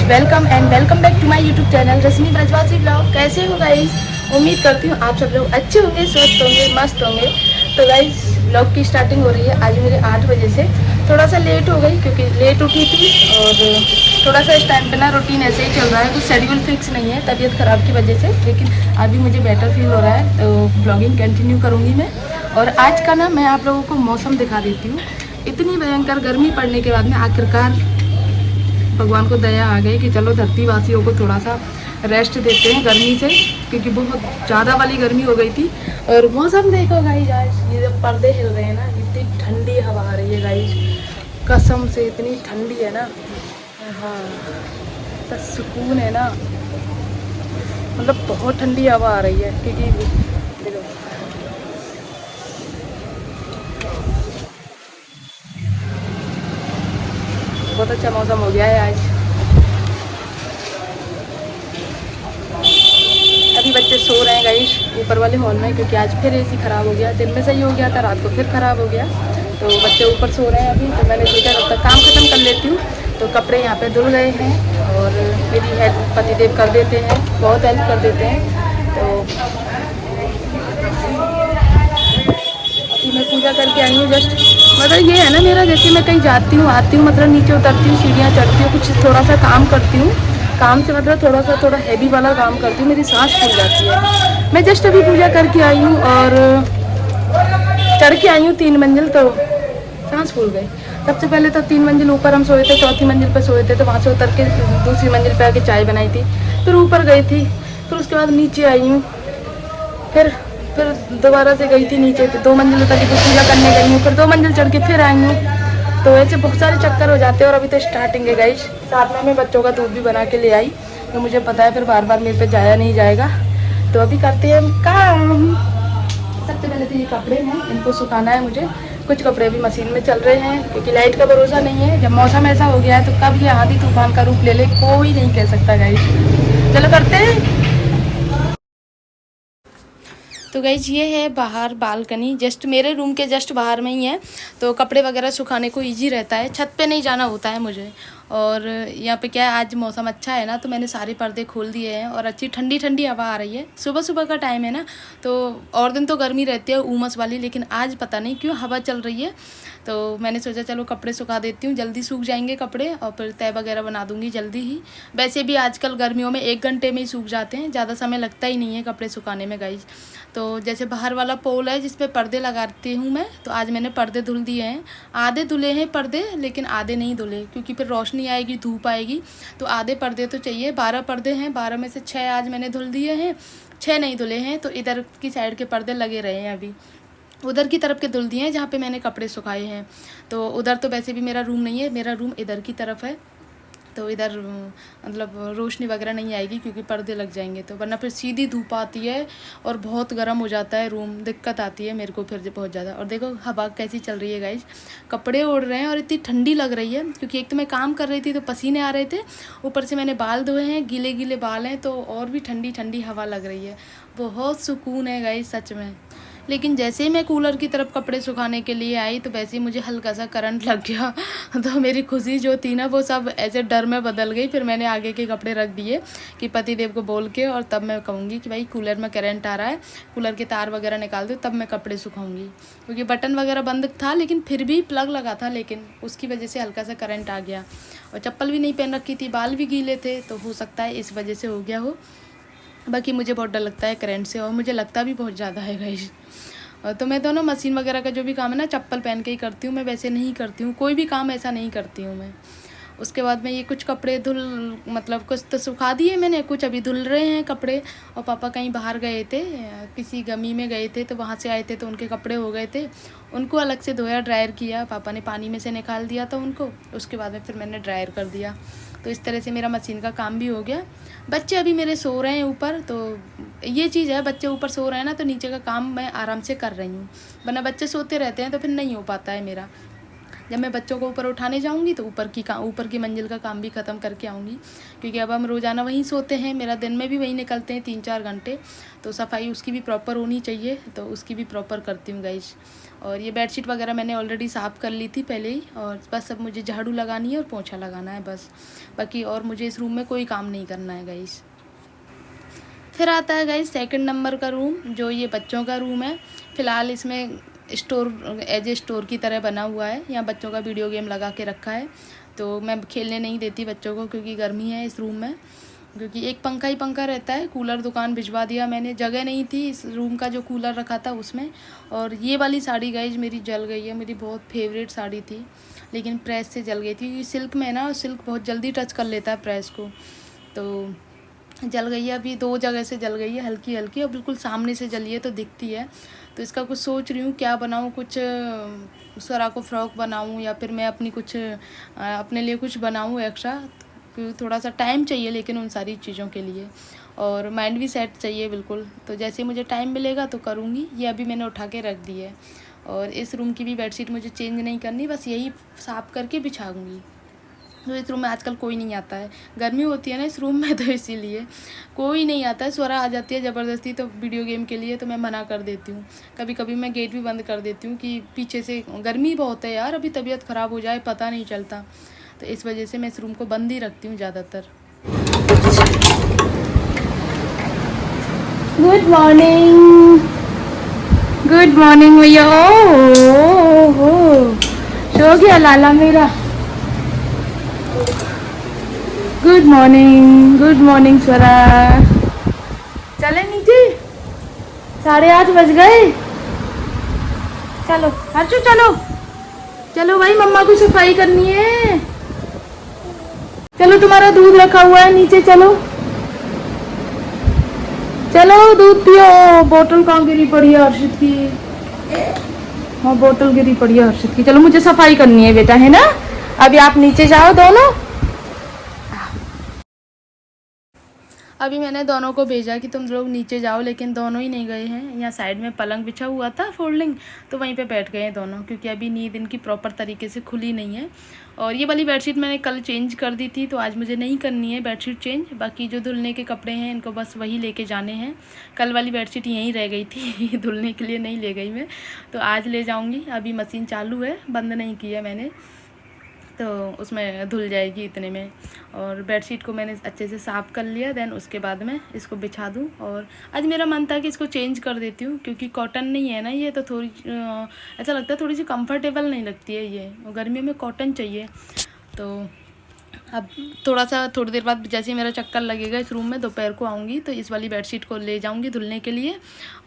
Welcome back to my YouTube channel Rashmi Brajwasi blog. कैसे हो guys? उम्मीद करती हूँ आप सब लोग अच्छे होंगे, स्वस्थ होंगे, मस्त होंगे। तो गाइस ब्लॉग की स्टार्टिंग हो रही है आज मेरे 8 बजे से। थोड़ा सा लेट हो गई क्योंकि लेट उठी थी और थोड़ा सा इस टाइम पे ना रूटीन ऐसे ही चल रहा है, कुछ शेड्यूल फिक्स नहीं है तबीयत ख़राब की वजह से। लेकिन अभी मुझे बेटर फील हो रहा है तो ब्लॉगिंग कंटिन्यू करूँगी मैं। और आज का ना मैं आप लोगों को मौसम दिखा देती हूँ। इतनी भयंकर गर्मी पड़ने के बाद में आखिरकार भगवान को दया आ गई कि चलो धरती वासियों को थोड़ा सा रेस्ट देते हैं गर्मी से, क्योंकि बहुत ज़्यादा वाली गर्मी हो गई थी। और मौसम देखो गाइस, आज ये जब पर्दे हिल रहे हैं ना, इतनी ठंडी हवा आ रही है गाइस, कसम से इतनी ठंडी है ना। हाँ, तो सुकून है ना, मतलब बहुत ठंडी हवा आ रही है। क्योंकि देखो बहुत अच्छा मौसम हो गया है आज। अभी बच्चे सो रहे हैं गाइस ऊपर वाले हॉल में, क्योंकि आज फिर एसी ख़राब हो गया। दिन में सही हो गया था, रात को फिर ख़राब हो गया। तो बच्चे ऊपर सो रहे हैं अभी, तो मैंने सोचा तब तक काम ख़त्म कर लेती हूँ। तो कपड़े यहाँ पे धुल गए हैं और मेरी हेल्प पतिदेव कर देते हैं, बहुत हेल्प कर देते हैं। तो अभी मैं पूजा करके आई हूँ जस्ट। मतलब ये है ना मेरा, जैसे मैं कहीं जाती हूँ आती हूँ, मतलब नीचे उतरती हूँ, सीढ़ियाँ चढ़ती हूँ, कुछ थोड़ा सा काम करती हूँ, काम से मतलब थोड़ा हैवी वाला काम करती हूँ, मेरी सांस फूल जाती है। मैं जस्ट अभी पूजा करके आई हूँ और चढ़ के आई हूँ 3 मंजिल, तो सांस फूल गई। सबसे पहले तो 3 मंजिल ऊपर हम सोए थे, चौथी मंजिल पर सोए थे, तो वहाँ से उतर के दूसरी मंजिल पे आके चाय बनाई थी, फिर ऊपर गई थी, फिर उसके बाद नीचे आई हूँ, फिर फिर दोबारा से गई थी नीचे, फिर 2 मंजिल उतर के फिर पूजा करने गई हूँ, फिर 2 मंजिल चढ़ के फिर आई हूँ। तो ऐसे बहुत सारे चक्कर हो जाते हैं। और अभी तो स्टार्टिंग है गाइस। साथ में मैं बच्चों का दूध भी बना के ले आई, तो मुझे पता है फिर बार बार मेरे पे जाया नहीं जाएगा। तो अभी करते हैं काम। सबसे पहले तो ये कपड़े हैं, इनको सुखाना है मुझे। कुछ कपड़े भी मशीन में चल रहे हैं, क्योंकि लाइट का भरोसा नहीं है। जब मौसम ऐसा हो गया है तो कब ये आंधी तूफान का रूप ले ले कोई नहीं कह सकता गाइस। चलो करते हैं। तो गाइज ये है बाहर बालकनी, जस्ट मेरे रूम के जस्ट बाहर में ही है। तो कपड़े वगैरह सुखाने को इजी रहता है, छत पे नहीं जाना होता है मुझे। और यहाँ पे क्या है, आज मौसम अच्छा है ना, तो मैंने सारे पर्दे खोल दिए हैं और अच्छी ठंडी ठंडी हवा आ रही है। सुबह सुबह का टाइम है ना, तो और दिन तो गर्मी रहती है उमस वाली, लेकिन आज पता नहीं क्यों हवा चल रही है। तो मैंने सोचा चलो कपड़े सुखा देती हूँ, जल्दी सूख जाएंगे कपड़े और फिर तय वगैरह बना दूँगी जल्दी ही। वैसे भी आजकल गर्मियों में 1 घंटे में ही सूख जाते हैं, ज़्यादा समय लगता ही नहीं है कपड़े सुखाने में गाइज। तो जैसे बाहर वाला पोल है जिस पे पर्दे लगाती हूँ मैं, तो आज मैंने पर्दे धुल दिए हैं। आधे धुले हैं पर्दे, लेकिन आधे नहीं धुले, क्योंकि फिर रोशनी आएगी, धूप आएगी, तो आधे पर्दे तो चाहिए। 12 पर्दे हैं, 12 में से 6 आज मैंने धुल दिए हैं, 6 नहीं धुले हैं। तो इधर की साइड के पर्दे लगे रहे हैं, अभी उधर की तरफ के धुल दिए हैं जहाँ पे मैंने कपड़े सुखाए हैं। तो उधर तो वैसे भी मेरा रूम नहीं है, मेरा रूम इधर की तरफ है। तो इधर मतलब रोशनी वगैरह नहीं आएगी, क्योंकि पर्दे लग जाएंगे तो, वरना फिर सीधी धूप आती है और बहुत गर्म हो जाता है रूम, दिक्कत आती है मेरे को फिर बहुत ज़्यादा। और देखो हवा कैसी चल रही है गाइज, कपड़े उड़ रहे हैं और इतनी ठंडी लग रही है, क्योंकि एक तो मैं काम कर रही थी तो पसीने आ रहे थे, ऊपर से मैंने बाल धोए हैं, गीले गीले बाल हैं, तो और भी ठंडी ठंडी हवा लग रही है। बहुत सुकून है गाइज सच में। लेकिन जैसे ही मैं कूलर की तरफ कपड़े सुखाने के लिए आई, तो वैसे ही मुझे हल्का सा करंट लग गया। तो मेरी खुशी जो थी ना, वो सब ऐसे डर में बदल गई। फिर मैंने आगे के कपड़े रख दिए कि पतिदेव को बोल के, और तब मैं कहूँगी कि भाई कूलर में करंट आ रहा है, कूलर के तार वगैरह निकाल दो, तब मैं कपड़े सुखाऊँगी। क्योंकि बटन वगैरह बंद था, लेकिन फिर भी प्लग लगा था, लेकिन उसकी वजह से हल्का सा करंट आ गया। और चप्पल भी नहीं पहन रखी थी, बाल भी गीले थे, तो हो सकता है इस वजह से हो गया हो। बाकी मुझे बहुत डर लगता है करंट से, और मुझे लगता भी बहुत ज़्यादा है गाइस। तो मैं दोनों मशीन वगैरह का जो भी काम है ना, चप्पल पहन के ही करती हूँ मैं, वैसे नहीं करती हूँ कोई भी काम, ऐसा नहीं करती हूँ मैं। उसके बाद में ये कुछ कपड़े मतलब कुछ तो सुखा दिए मैंने, कुछ अभी धुल रहे हैं कपड़े। और पापा कहीं बाहर गए थे, किसी गमी में गए थे, तो वहाँ से आए थे, तो उनके कपड़े हो गए थे, उनको अलग से धोया, ड्रायर किया, पापा ने पानी में से निकाल दिया था उनको, उसके बाद में फिर मैंने ड्रायर कर दिया। तो इस तरह से मेरा मशीन का काम भी हो गया। बच्चे अभी मेरे सो रहे हैं ऊपर, तो ये चीज़ है, बच्चे ऊपर सो रहे हैं ना, तो नीचे का काम मैं आराम से कर रही हूँ, वरना बच्चे सोते रहते हैं तो फिर नहीं हो पाता है मेरा। जब मैं बच्चों को ऊपर उठाने जाऊंगी तो ऊपर की मंजिल का काम भी ख़त्म करके आऊँगी, क्योंकि अब हम रोज़ाना वहीं सोते हैं, मेरा दिन में भी वहीं निकलते हैं 3-4 घंटे, तो सफाई उसकी भी प्रॉपर होनी चाहिए, तो उसकी भी प्रॉपर करती हूँ गाइस। और ये बेडशीट वगैरह मैंने ऑलरेडी साफ़ कर ली थी पहले ही, और बस अब मुझे झाड़ू लगानी है और पोंछा लगाना है बस, बाकी और मुझे इस रूम में कोई काम नहीं करना है गाइस। फिर आता है गाइस सेकंड नंबर का रूम, जो ये बच्चों का रूम है। फ़िलहाल इसमें स्टोर एज ए स्टोर की तरह बना हुआ है, यहाँ बच्चों का वीडियो गेम लगा के रखा है, तो मैं खेलने नहीं देती बच्चों को क्योंकि गर्मी है इस रूम में, क्योंकि एक पंखा ही पंखा रहता है। कूलर दुकान भिजवा दिया मैंने, जगह नहीं थी इस रूम का जो कूलर रखा था उसमें। और ये वाली साड़ी गाइस मेरी जल गई है, मेरी बहुत फेवरेट साड़ी थी, लेकिन प्रेस से जल गई थी, क्योंकि सिल्क में ना, सिल्क बहुत जल्दी टच कर लेता है प्रेस को, तो जल गई है। अभी 2 जगह से जल गई है, हल्की हल्की, और बिल्कुल सामने से जली है तो दिखती है। तो इसका कुछ सोच रही हूँ क्या बनाऊँ, कुछ स्वरा को फ्रॉक बनाऊँ या फिर मैं अपनी कुछ अपने लिए कुछ बनाऊँ एक्स्ट्रा, क्योंकि थोड़ा सा टाइम चाहिए लेकिन उन सारी चीज़ों के लिए, और माइंड भी सेट चाहिए बिल्कुल। तो जैसे मुझे टाइम मिलेगा तो करूँगी। ये अभी मैंने उठा के रख दी है। और इस रूम की भी बेडशीट मुझे चेंज नहीं करनी, बस यही साफ़ करके बिछाऊँगी। तो इस रूम में आजकल कोई नहीं आता है, गर्मी होती है ना इस रूम में, तो इसीलिए कोई नहीं आता है। स्वरा आ जाती है ज़बरदस्ती तो वीडियो गेम के लिए, तो मैं मना कर देती हूँ। कभी कभी मैं गेट भी बंद कर देती हूँ कि पीछे से गर्मी बहुत है यार, अभी तबीयत ख़राब हो जाए पता नहीं चलता, तो इस वजह से मैं इस रूम को बंद ही रखती हूँ ज़्यादातर। गुड मॉर्निंग, गुड मॉर्निंग भैया। ओ सो गया लाला मेरा। गुड मॉर्निंग स्वरा। चले नीचे, 8:30 बज गए। चलो हर्षु चलो, चलो भाई मम्मा को सफाई करनी है। चलो तुम्हारा दूध रखा हुआ है नीचे, चलो चलो दूध पियो। बोतल कहाँ गिरी पड़ी है हर्षित की? हाँ बोतल गिरी पड़ी है हर्षित की। चलो मुझे सफाई करनी है बेटा, है ना? अभी आप नीचे जाओ दोनों। अभी मैंने दोनों को भेजा कि तुम लोग नीचे जाओ, लेकिन दोनों ही नहीं गए हैं। यहाँ साइड में पलंग बिछा हुआ था फोल्डिंग, तो वहीं पे बैठ गए हैं दोनों, क्योंकि अभी नींद इनकी प्रॉपर तरीके से खुली नहीं है। और ये वाली बेडशीट मैंने कल चेंज कर दी थी, तो आज मुझे नहीं करनी है बेडशीट चेंज। बाकी जो धुलने के कपड़े हैं इनको बस वही लेके जाने हैं। कल वाली बेडशीट यहीं रह गई थी धुलने के लिए नहीं ले गई मैं, तो आज ले जाऊँगी। अभी मशीन चालू है, बंद नहीं किया मैंने, तो उसमें धुल जाएगी इतने में। और बेडशीट को मैंने अच्छे से साफ़ कर लिया, देन उसके बाद मैं इसको बिछा दूँ। और आज मेरा मन था कि इसको चेंज कर देती हूँ, क्योंकि कॉटन नहीं है ना ये, तो थोड़ी ऐसा लगता है थोड़ी सी कंफर्टेबल नहीं लगती है ये, गर्मियों में कॉटन चाहिए। तो अब थोड़ी देर बाद जैसे ही मेरा चक्कर लगेगा इस रूम में, दोपहर को आऊँगी तो इस वाली बेडशीट को ले जाऊँगी धुलने के लिए,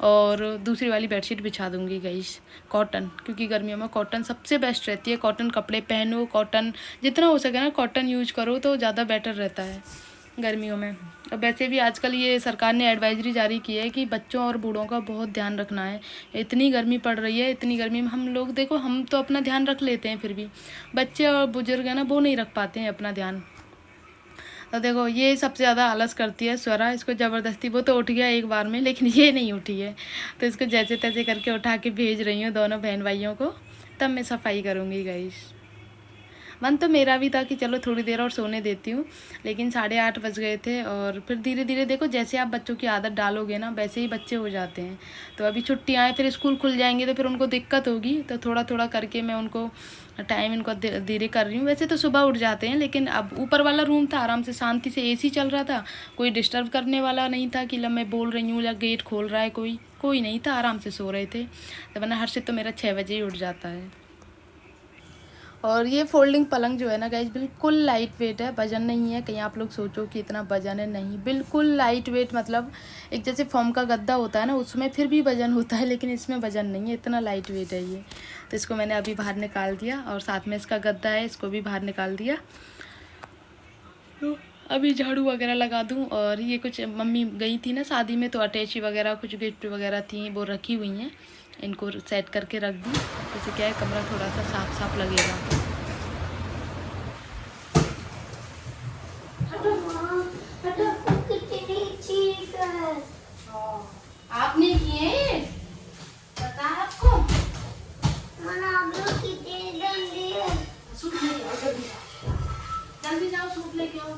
और दूसरी वाली बेडशीट बिछा दूँगी गाइस कॉटन, क्योंकि गर्मियों में कॉटन सबसे बेस्ट रहती है। कॉटन कपड़े पहनो, कॉटन जितना हो सके ना कॉटन यूज करो तो ज़्यादा बेटर रहता है गर्मियों में। अब वैसे भी आजकल ये सरकार ने एडवाइजरी जारी की है कि बच्चों और बूढ़ों का बहुत ध्यान रखना है। इतनी गर्मी पड़ रही है, इतनी गर्मी में हम लोग देखो, हम तो अपना ध्यान रख लेते हैं, फिर भी बच्चे और बुजुर्ग है ना वो नहीं रख पाते हैं अपना ध्यान। तो देखो ये सबसे ज़्यादा आलस करती है स्वरा, इसको ज़बरदस्ती, वो तो उठ गया एक बार में लेकिन ये नहीं उठी है, तो इसको जैसे तैसे करके उठा के भेज रही हूँ दोनों बहन भाइयों को, तब मैं सफाई करूँगी गाइस। मन तो मेरा भी था कि चलो थोड़ी देर और सोने देती हूँ, लेकिन 8:30 बज गए थे। और फिर धीरे धीरे देखो जैसे आप बच्चों की आदत डालोगे ना वैसे ही बच्चे हो जाते हैं। तो अभी छुट्टियाँ हैं, फिर स्कूल खुल जाएंगे तो फिर उनको दिक्कत होगी, तो थोड़ा थोड़ा करके मैं उनको टाइम इनको धीरे कर रही हूँ। वैसे तो सुबह उठ जाते हैं, लेकिन अब ऊपर वाला रूम था, आराम से शांति से एसी चल रहा था, कोई डिस्टर्ब करने वाला नहीं था कि मैं बोल रही हूँ या गेट खोल रहा है, कोई नहीं था, आराम से सो रहे थे। तो वरना हर्षित तो मेरा 6 बजे ही उठ जाता है। और ये फोल्डिंग पलंग जो है ना गाइज बिल्कुल लाइट वेट है, वजन नहीं है। कहीं आप लोग सोचो कि इतना वजन है, नहीं, बिल्कुल लाइट वेट। मतलब एक जैसे फॉर्म का गद्दा होता है ना उसमें फिर भी वजन होता है, लेकिन इसमें वजन नहीं है, इतना लाइट वेट है ये। तो इसको मैंने अभी बाहर निकाल दिया, और साथ में इसका गद्दा है इसको भी बाहर निकाल दिया। तो अभी झाड़ू वगैरह लगा दूँ। और ये कुछ मम्मी गई थी ना शादी में, तो अटैची वगैरह कुछ गिफ्ट वगैरह थी वो रखी हुई हैं, इनको सेट करके रख दी। जैसे क्या है कमरा थोड़ा सा साफ साफ लगेगा। आपने किए पता है आपको? आप लोग कितने गंदे लेके आओ।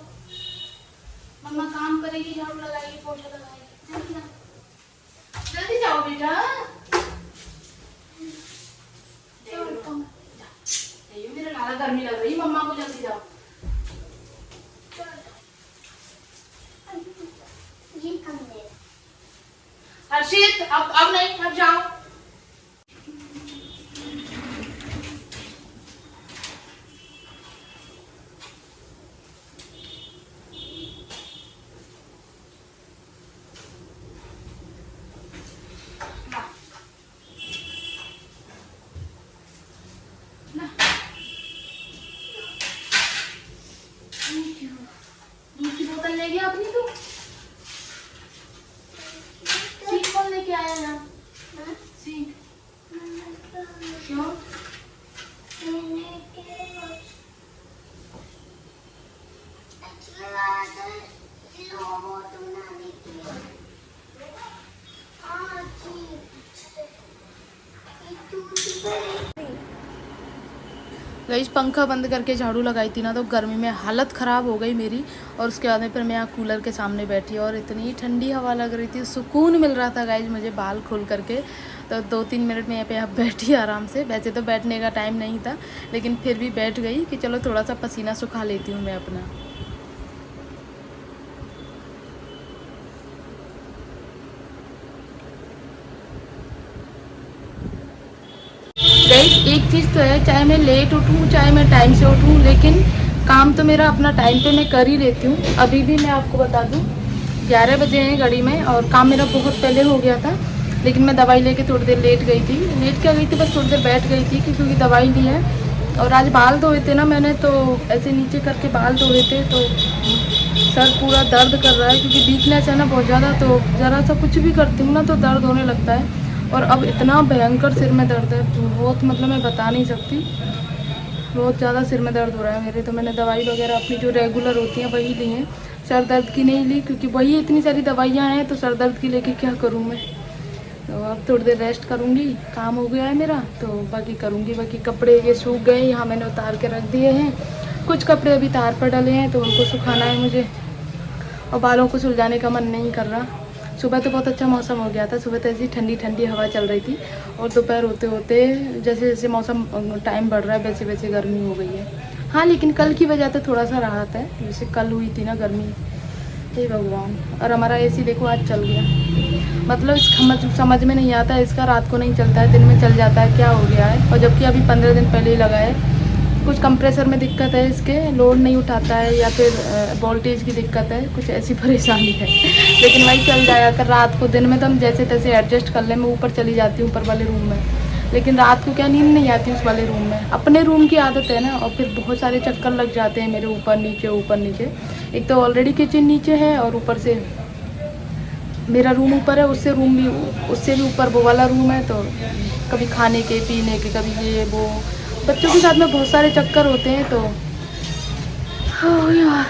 मम्मा काम करेगी, झाड़ू लगाएगी, पोछा लगाएगी। जल्दी ना, जल्दी जाओ बेटा। मेरा लाला, गर्मी लग रही, मम्मा को जल्दी जाओ। हर्षित अब नहीं, अब जाओ। दूध की बोतल ले गया अपनी, तू सीख कौन लेके आया ना? सीख क्यों? गाइस पंखा बंद करके झाड़ू लगाई थी ना, तो गर्मी में हालत ख़राब हो गई मेरी। और उसके बाद में फिर मैं यहाँ कूलर के सामने बैठी और इतनी ठंडी हवा लग रही थी, सुकून मिल रहा था गाइस मुझे बाल खोल करके। तो 2-3 मिनट में यहाँ बैठी आराम से। वैसे तो बैठने का टाइम नहीं था, लेकिन फिर भी बैठ गई कि चलो थोड़ा सा पसीना सुखा लेती हूँ मैं अपना। गाइस एक चीज़ तो है, चाहे मैं लेट उठूँ चाहे मैं टाइम से उठूँ, लेकिन काम तो मेरा अपना टाइम पे मैं कर ही लेती हूँ। अभी भी मैं आपको बता दूँ 11 बजे हैं घड़ी में, और काम मेरा बहुत पहले हो गया था। लेकिन मैं दवाई लेके थोड़ी देर लेट गई थी। लेट क्या गई थी, बस थोड़ी देर बैठ गई थी क्योंकि दवाई ली है। और आज बाल धोए थे ना मैंने, तो ऐसे नीचे करके बाल धोए थे, तो सर पूरा दर्द कर रहा है क्योंकि वीकनेस है ना बहुत ज़्यादा। तो ज़रा सा कुछ भी करती हूँ ना तो दर्द होने लगता है। और अब इतना भयंकर सिर में दर्द है, बहुत मतलब मैं बता नहीं सकती, बहुत ज़्यादा सिर में दर्द हो रहा है मेरे। तो मैंने दवाई वगैरह अपनी जो रेगुलर होती हैं वही ली हैं, सर दर्द की नहीं ली, क्योंकि वही इतनी सारी दवाइयाँ हैं तो सर दर्द की लेके क्या करूँ मैं। तो अब थोड़ी देर रेस्ट करूँगी, काम हो गया है मेरा तो बाकी करूँगी। बाकी कपड़े ये सूख गए, यहाँ मैंने उतार के रख दिए हैं। कुछ कपड़े अभी तार पर डले हैं तो उनको सुखाना है मुझे, और बालों को सुलझाने का मन नहीं कर रहा। सुबह तो बहुत अच्छा मौसम हो गया था, सुबह तो ऐसी ठंडी ठंडी हवा चल रही थी, और दोपहर होते होते जैसे जैसे मौसम टाइम बढ़ रहा है वैसे वैसे गर्मी हो गई है। हाँ लेकिन कल की वजह तो थोड़ा सा राहत है, जैसे कल हुई थी ना गर्मी, हे भगवान। और हमारा एसी देखो आज चल गया, मतलब समझ में नहीं आता है, इसका रात को नहीं चलता है, दिन में चल जाता है, क्या हो गया है। और जबकि अभी 15 दिन पहले ही लगा है। कुछ कंप्रेसर में दिक्कत है, इसके लोड नहीं उठाता है, या फिर वोल्टेज की दिक्कत है, कुछ ऐसी परेशानी है। लेकिन वही चल जाएगा कर रात को। दिन में तो हम जैसे तैसे एडजस्ट कर ले, मैं ऊपर चली जाती हूँ ऊपर वाले रूम में, लेकिन रात को क्या नींद नहीं आती उस वाले रूम में। अपने रूम की आदत है ना, और फिर बहुत सारे चक्कर लग जाते हैं मेरे ऊपर नीचे। एक तो ऑलरेडी किचन नीचे है, और ऊपर से मेरा रूम ऊपर है, उससे भी ऊपर वो वाला रूम है। तो कभी खाने के पीने के, कभी ये वो, बच्चों के साथ में बहुत सारे चक्कर होते हैं। तो यार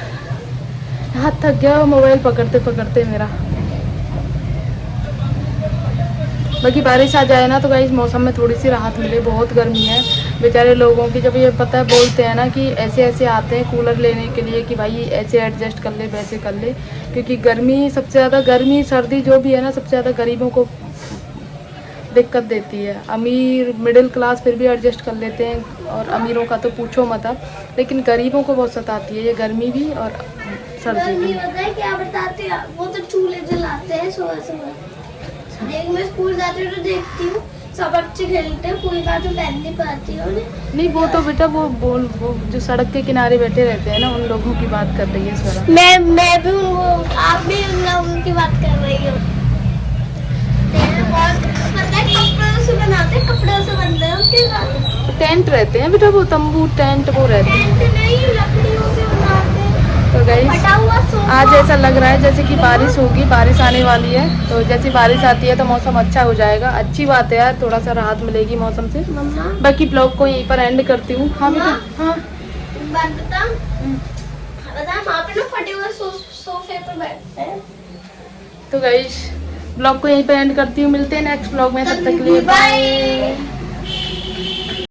हाथ थक गया मोबाइल पकड़ते पकड़ते मेरा। बाकी बारिश आ जाए ना तो गाइस मौसम में थोड़ी सी राहत मिले, बहुत गर्मी है बेचारे लोगों की। जब ये पता है बोलते हैं ना कि ऐसे ऐसे आते हैं कूलर लेने के लिए कि भाई ऐसे एडजस्ट कर ले वैसे कर ले, क्योंकि गर्मी सबसे ज़्यादा, गर्मी सर्दी जो भी है ना सबसे ज़्यादा गरीबों को दिक्कत देती है। अमीर मिडिल क्लास फिर भी एडजस्ट कर लेते हैं, और अमीरों का तो पूछो मत अब, लेकिन गरीबों को बहुत सताती है ये गर्मी भी और सर्दी भी। क्या बताते हैं वो तो चूल्हे जलाते हैं सुबह सुबह। देख मैं स्कूल जाती हूँ तो देखती हूँ सब बच्चे खेलते हैं, कोई बात तो पहन नहीं पाती है उन्हें। नहीं वो तो बेटा वो जो सड़क के किनारे बैठे रहते हैं ना उन लोगों की बात कर रही है स्वरा। मैं भी उनको, आप भी उनकी बात कर रही हो। पता है कपड़ों से बनाते हैं, कपड़ों से बनते हैं उसके साथ टेंट रहते हैं बेटा, वो तंबू टेंट वो रहते हैं। टेंट नहीं, लकड़ियों से बनाते हैं। तो गाइस आज ऐसा लग रहा है जैसे कि बारिश होगी, बारिश आने वाली है। तो जैसे बारिश आती है तो मौसम अच्छा हो जाएगा, अच्छी बात है यार, थोड़ा सा राहत मिलेगी मौसम से। बाकी ब्लॉग को यहीं पर एंड करती हूँ। हाँ बेटा हाँ बता वहाँ पे ना फटे हुए सोफे पर बैठते हैं। तो गाइस ब्लॉग को यहीं पर एंड करती हूँ, मिलते हैं नेक्स्ट ब्लॉग में, तब तक के लिए बाय।